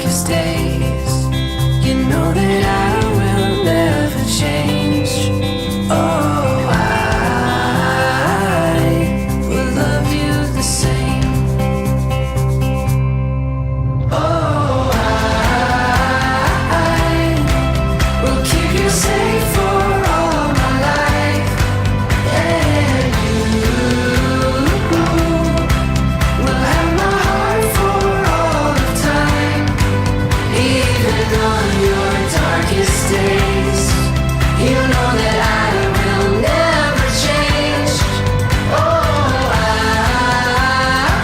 darkest days. You know that I will never change. Oh, I will love you the same. Oh, I will keep you safe for all my life. And you will have my heart for all of time. Even on your darkest days, you know that I will never change. Oh,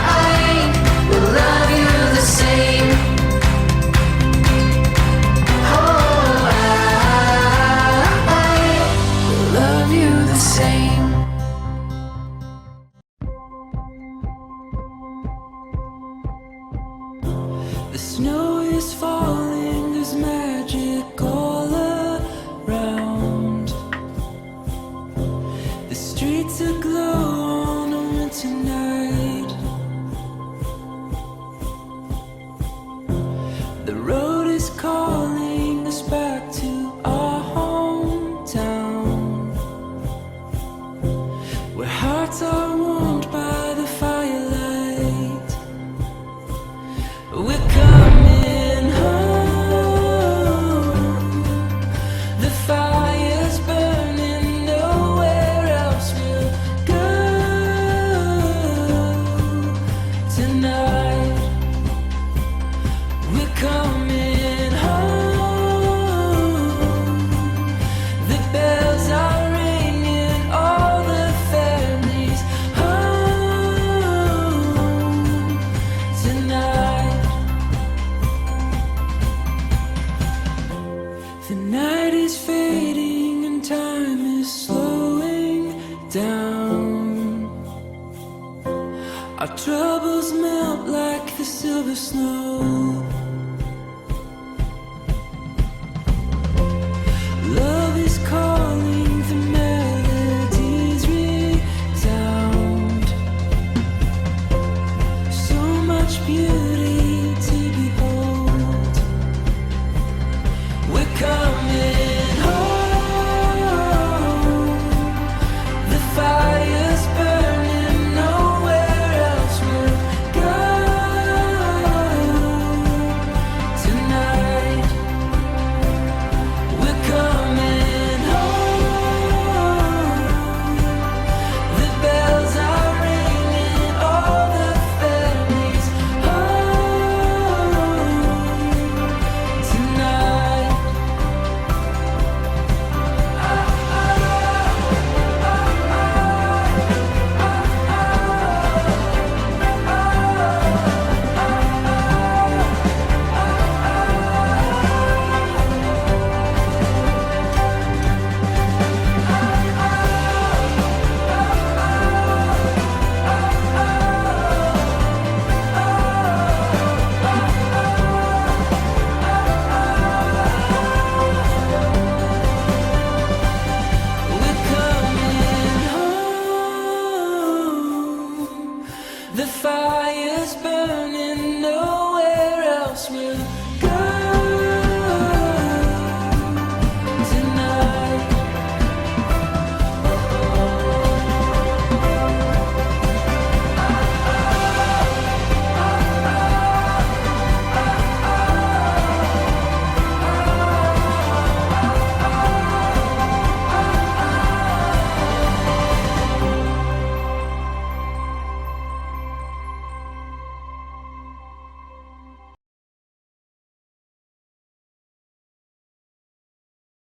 I will love you the same. Oh, I will love you the same. The snow is falling, there's magic all around. The streets aglow on a winter night. The road is calling us back to our hometown, where hearts are warmed by the firelight. We're coming home. The fire's burning, nowhere else we'll go tonight. We're coming home. The bells are ringing, all the families home tonight. The night is fading and time is slowing down. Our troubles melt like the silver snow. Love is calling, the melodies resound. So much beauty to behold. We're coming home. The fire's burning, nowhere else we'll go tonight. We're coming home. The bells are ringing, all the families home tonight. We're coming home. The fire's burning.